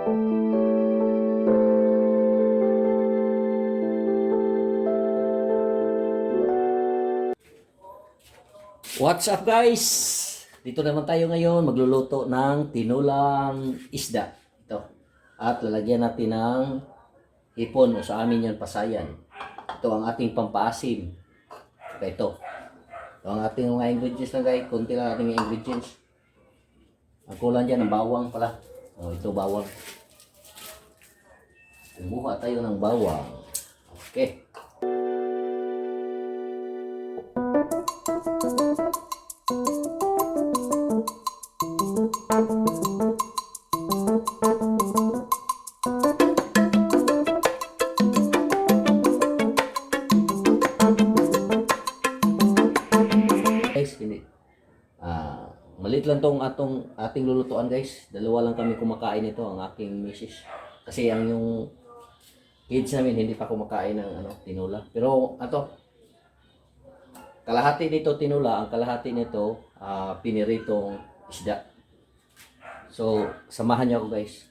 What's up guys? Dito naman tayo ngayon magluluto ng tinulang isda. Ito. At lalagyan natin ng hipon o sa amin yan pasayan. Ito ang ating pampaasim. Ito. Ito ang ating mga ingredients lang guys. Kunti lang ating ingredients. Ang kulang dyan ng bawang pala. O ito bawang. Kumuha tayo ng bawang. Okay. Guys, maliit lang tong ating lulutuan guys. Dalawa lang kami kumakain ito, ang aking misis. Kasi ang yung kids namin hindi pa kumakain ng tinula. Pero kalahati nito tinula, ang kalahati nito piniritong isda. So, samahan niyo ako guys.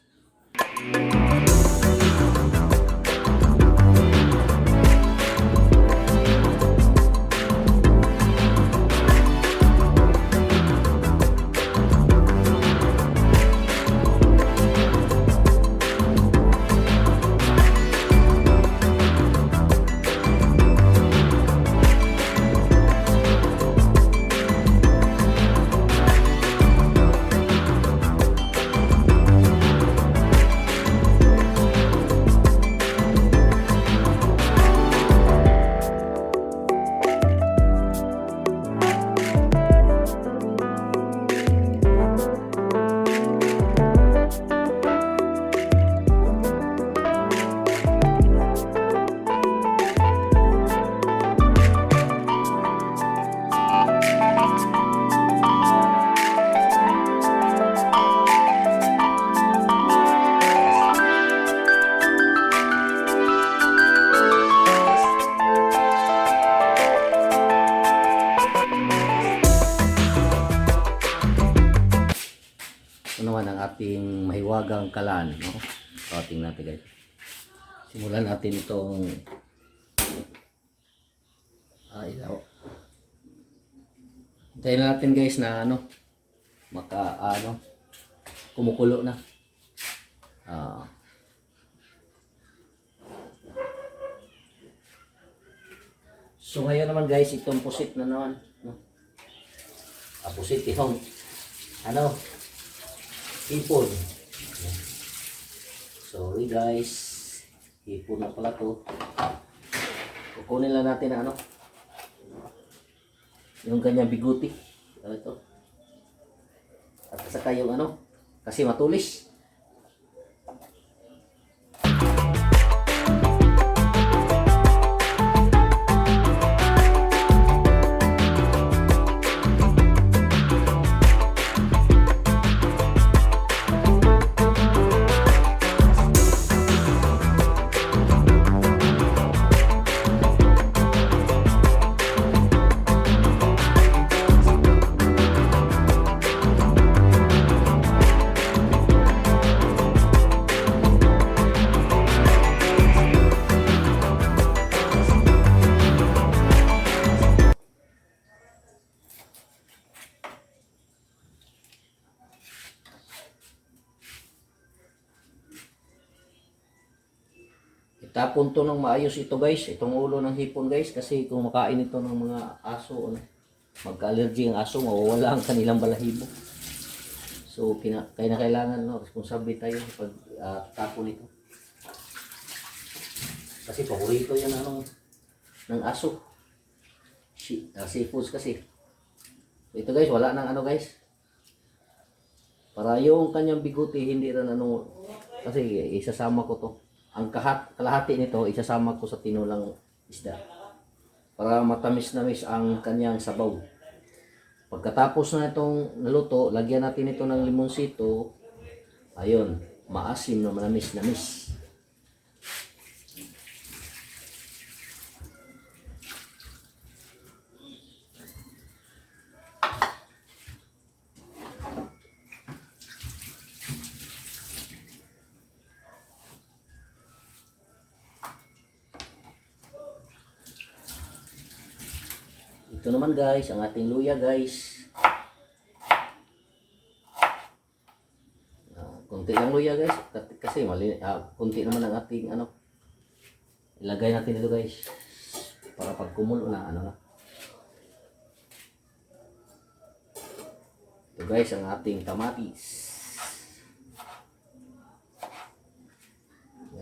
Naman ang ating mahiwagang kalan, no? So, tingnan natin guys. Simulan natin itong ilaw. Hintayin natin guys na kumukulo na. So ngayon naman guys, itong pusit na naman, no? Pusit itong hipon. Sorry guys, hipon na pala to. Kukunin lang natin na yung kanyang biguti. Ito. At saka yung kasi matulis. Itapon to ng maayos ito guys, itong ulo ng hipon guys, kasi kung makain ito ng mga aso, magka-allergy ang aso, mawawala ang kanilang balahibo. So kailangan responsable tayo pag tapon ito. Kasi paborito yan ng aso. Seafoods kasi. Ito guys, wala nang guys. Para yung kanyang biguti hindi rin kasi isasama ko to. Ang kalahati nito isasama ko sa tinulang isda para matamis-namis ang kanyang sabaw. Pagkatapos na itong naluto, lagyan natin ito ng limonsito. Ayun, maasim na manamis-namis. Ito naman guys, ang ating luya guys. Kunti lang luya guys, kasi kunti naman ang ating ano. Ilagay natin ito guys, para pag kumulo na ano na. Ito guys, ang ating kamatis.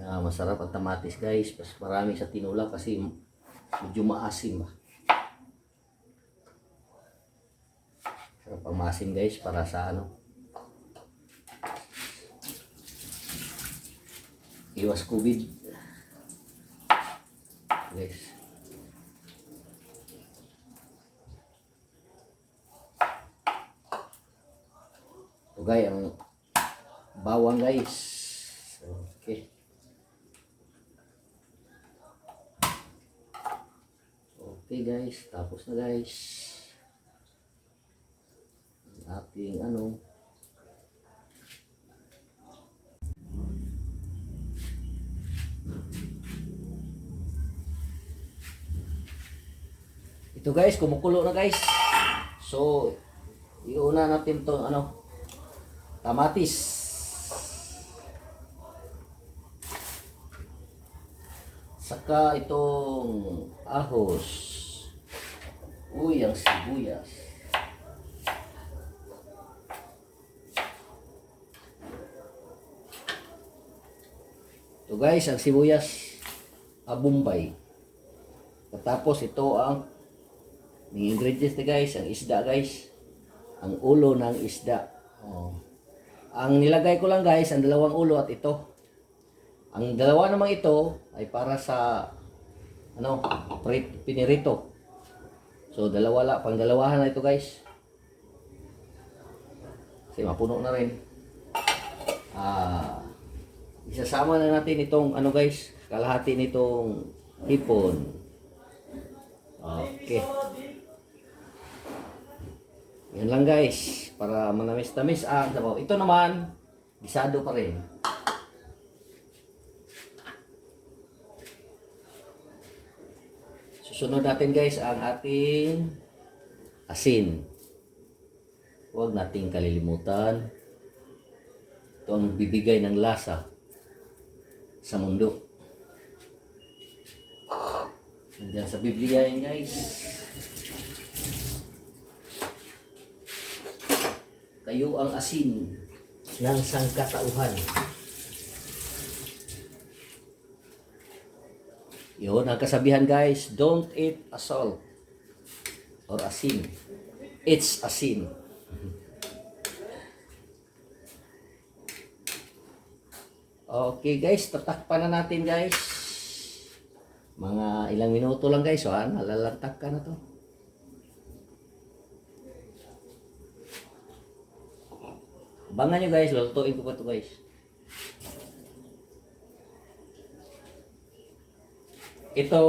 Masarap ang kamatis guys, mas marami sa tinula kasi medyo maasim ba. Sarap ang maasim guys para sa ano, iwas COVID guys. Ito guys, ang bawang guys. Okay. Okay guys, tapos na guys ang ating ano, ito guys, kumukulo na guys. So iuna natin to ano, kamatis, saka itong ahos, ang sibuyas, ito guys ang sibuyas Bombay. Tapos ito ang ingredients na guys, ang isda guys, ang ulo ng isda. Ang nilagay ko lang guys, ang dalawang ulo at ito. Ang dalawa namang ito ay para sa ano, pinirito. So dalawa pang dalawahan na ito guys. Kasi mapuno na rin. Isasama na natin itong ano guys, kalahati nitong hipon. Okay. Yan lang guys, para manamis-tamis ang sabaw. Ito naman, gisado pa rin. Susunod natin guys ang ating asin. Huwag nating kalilimutan. Ito ang bibigay ng lasa sa mundo. Nandiyan sa Biblia yan guys. Kayo ang asin ng sangkatauhan. Yun ang kasabihan guys, don't eat a salt or asin. It's asin. Okay guys, tatakpan na natin guys. Mga ilang minuto lang guys, nalalantak ka na to. Abangan nyo guys, lulutuin ko pa ito guys. Ito,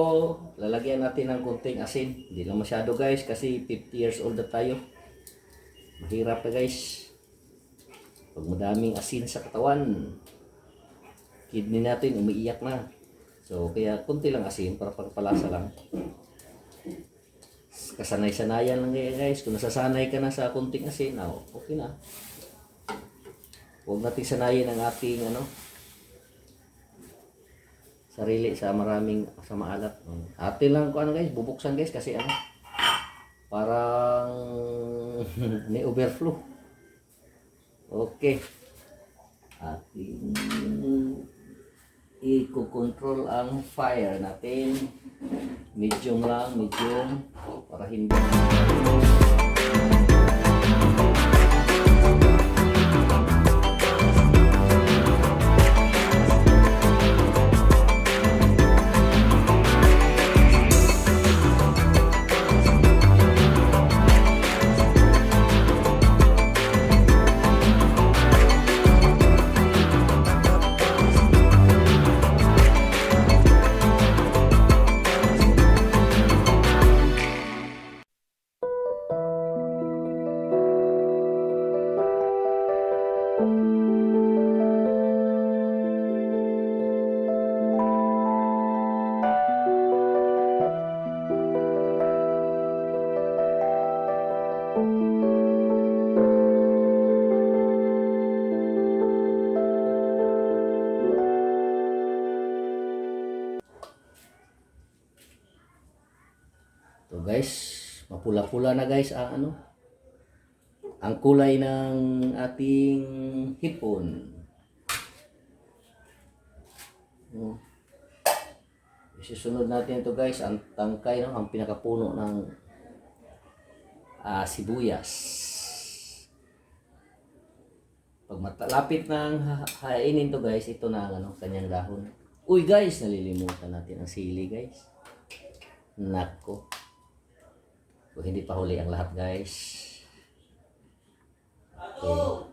lalagyan natin ng konting asin. Hindi lang masyado guys, kasi 50 years old na tayo. Mahirap na guys. Pag madaming asin sa katawan, kidney natin umiiyak na. So, kaya konti lang asin para pagpalasa lang. Kasanay-sanayan lang guys. Kung nasasanay ka na sa konting asin, okay na. Huwag natin sanayin ang ating sarili sa maraming sa maalat. Atin lang ko guys, bubuksan guys kasi parang may overflow. Okay. Ating i-control ang fire natin. Medium lang, medium para hindi guys, mapula-pula na guys ang ano, ang kulay ng ating hipon. Isusunod natin ito guys, ang tangkay, no? Ang pinakapuno ng sibuyas. Pag matalapit ng hainin to guys, ito na ang ano, kanyang dahon. Uy guys, nalilimutan natin ang sili guys. Nako. Kung hindi pa huli ang lahat guys. Okay.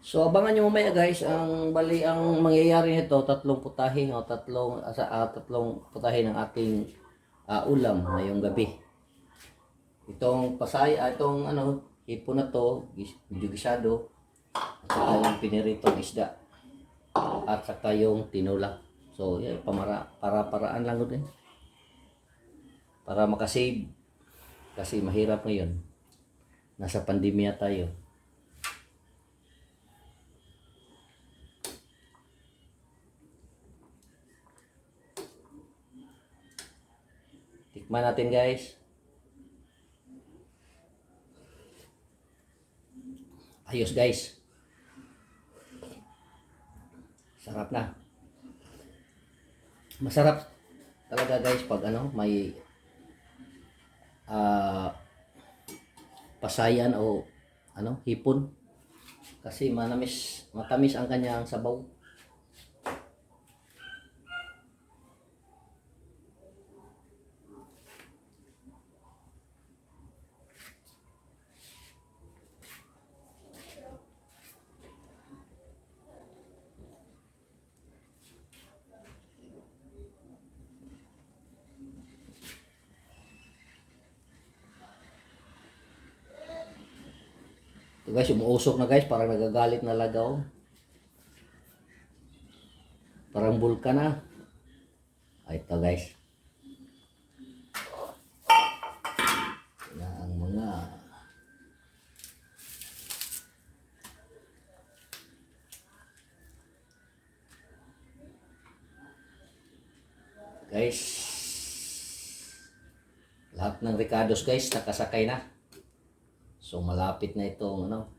So abangan nyo mamaya guys, ang bali ang mangyayari nito, tatlong putahe o tatlong putahe ng ating ulam ngayong gabi. Itong itong ano, hipon na to, medyo gisado, at saka yung piniritong isda, at saka yung tinula. So yeah, para-paraan lang din. Para makasave, kasi mahirap ngayon. Nasa pandemya tayo. Tikman natin guys. Ayos guys. Sarap na. Masarap talaga guys pag ano, may pasayan o ano, hipon. Kasi matamis ang kanyang sabaw. Ito guys, umuusok na guys, parang nagagalit na lagaw. Parang bulkan na. Ito guys. Ito na ang mga guys. Lahat ng Ricardos guys, nakasakay na. So malapit na itong ano,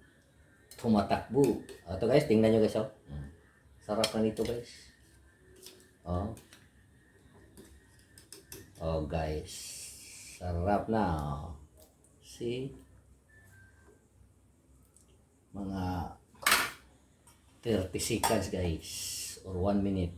tumatakbo. Ito guys, tingnan nyo guys, oh. Sarap na nito guys. Oh. Oh guys. Sarap na. Oh. See? Mga 30 seconds guys. Or 1 minute.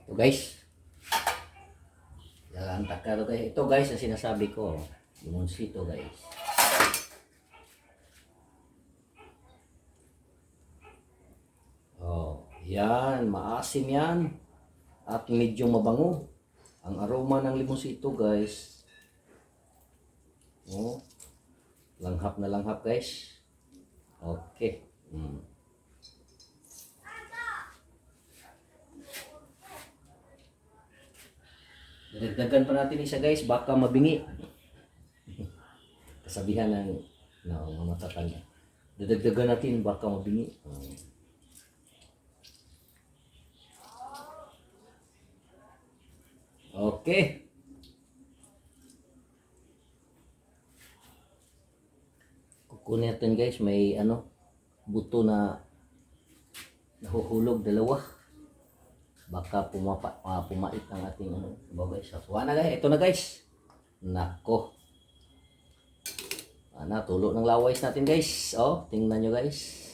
Ito guys. Lalantak ka ito guys. Ito guys ang sinasabi ko. Limonsito guys. Oh, yan. Maasim yan. At medyo mabango. Ang aroma ng limonsito guys. Oh. Langhap na langhap guys. Okay. Dagdagan pa natin isa guys, baka mabingi. Kasabihan ng mga matatanda. Dadagdagan natin baka mabingi. Okay. Kukunin natin guys, may ano, buto na nahuhulog dalawa. Baka pumait ang ating ano, guys. So, na guys, ito na guys. Nako. Tulo ng laway natin guys. Oh, tingnan nyo guys.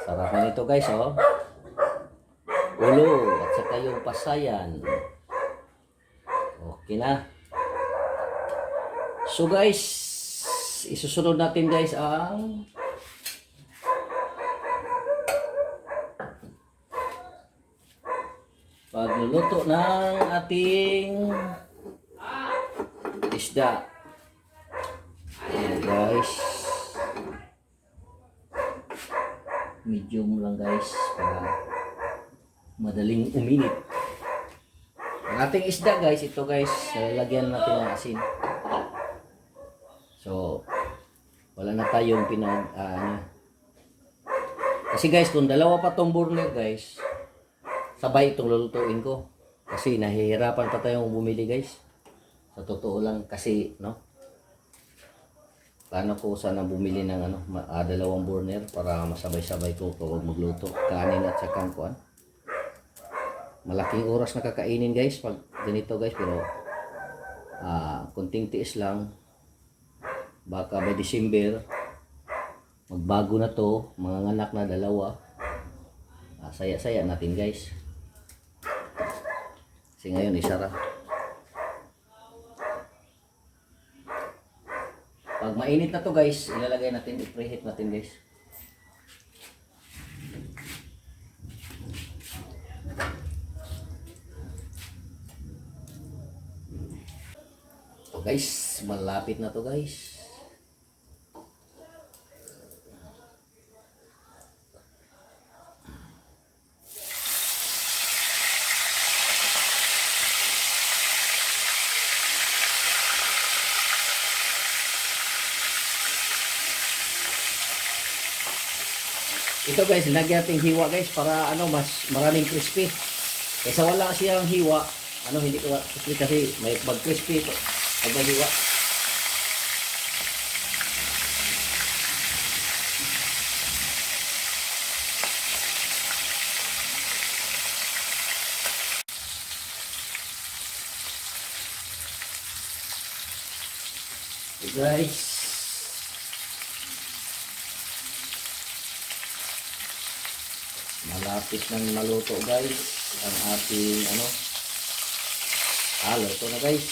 Sarap na ito guys, oh. Ulo at saka yung pasayan. Okay na. So guys, isusunod natin guys ang pagluluto ng ating isda. Ayan guys. Medium lang guys para madaling uminit. Ang ating isda guys, ito guys, lalagyan natin ng asin. So, wala na tayong kasi guys, kung dalawa pa tong burner guys, sabay itong lulutuin ko. Kasi nahihirapan pa tayong bumili guys. Sa totoo lang kasi, no? Paano ko sana bumili ng dalawang burner para masabay-sabay ko kapag magluto. Kanin at saka kuan. Malaking oras na kakainin guys pag ganito guys, pero kunting tiis lang. Baka by December magbago na to, mga anak na dalawa. Saya-saya natin guys. Kasi ngayon isara. Pag mainit na to guys, ilalagay natin, i-preheat natin guys. Guys, malapit na to guys. Ito guys, lagyan natin hiwa guys para mas maraming crispy. Kaysa wala siyang hiwa, hindi ko crispy kasi may mag-crispy ito. Pagbahiwa. Guys, malapit nang maluto guys ang ating luto na guys.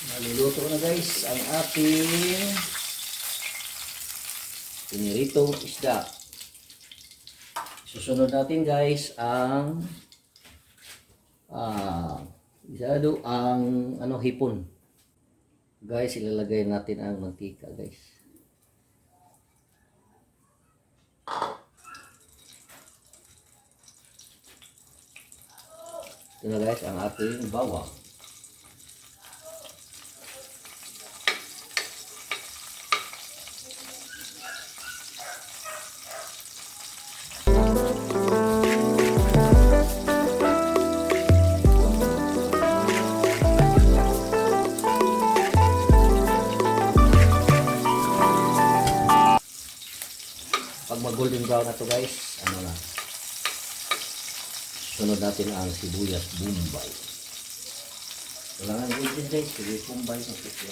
Naluluto na guys ang ating piniritong isda. Susunod natin guys ang hipon. Guys, ilalagay natin ang mantika guys. Ito na guys ang ating bawang. Pag mag-golden brown na to guys, sunod natin ang sibuyas bombay. Kailangan din guys, sibuyas bombay na sipya.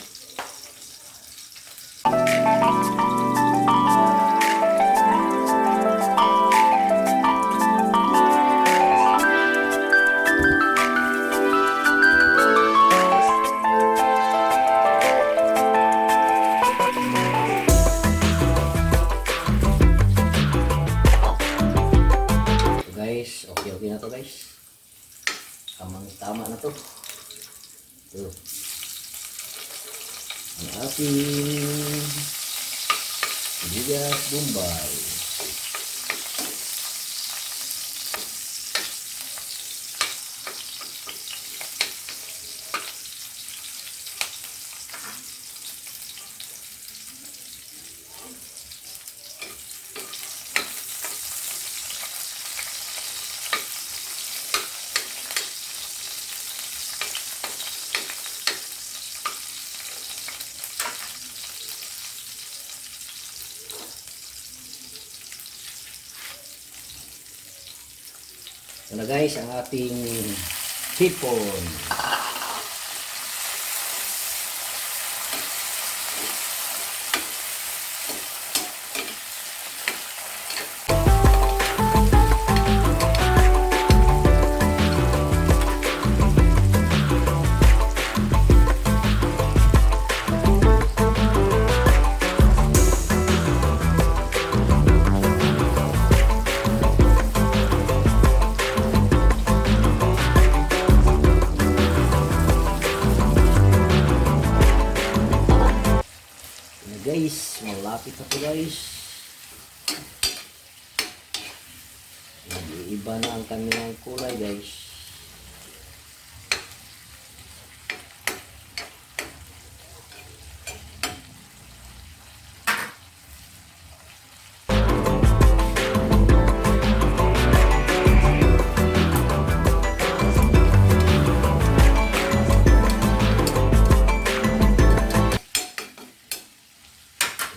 Okay na to guys. Tama na to. Ito. Ang ating sibuyas bombay. Ito na guys, ang ating hipon. Guys, malapit na po guys. Nag-iiba na ang kanilang kulay guys.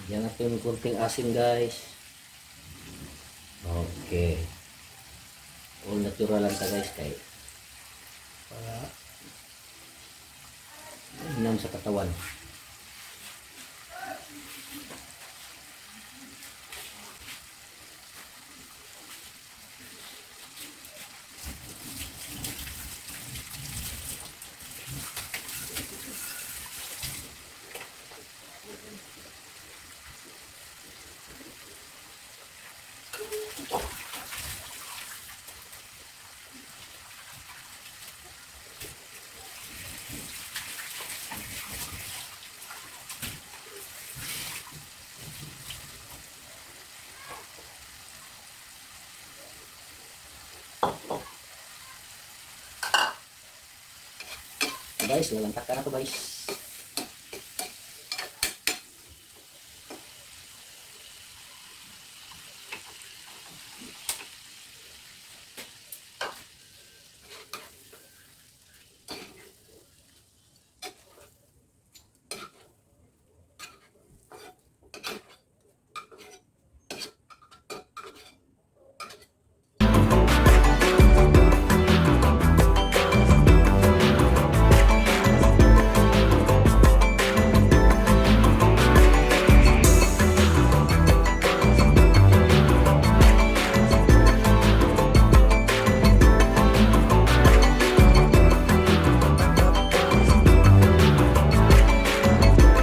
Yan natin yung kunting asin guys. Okay. All natural lang ta guys kay para hinam sa katawan. Guys, walang taka na to guys.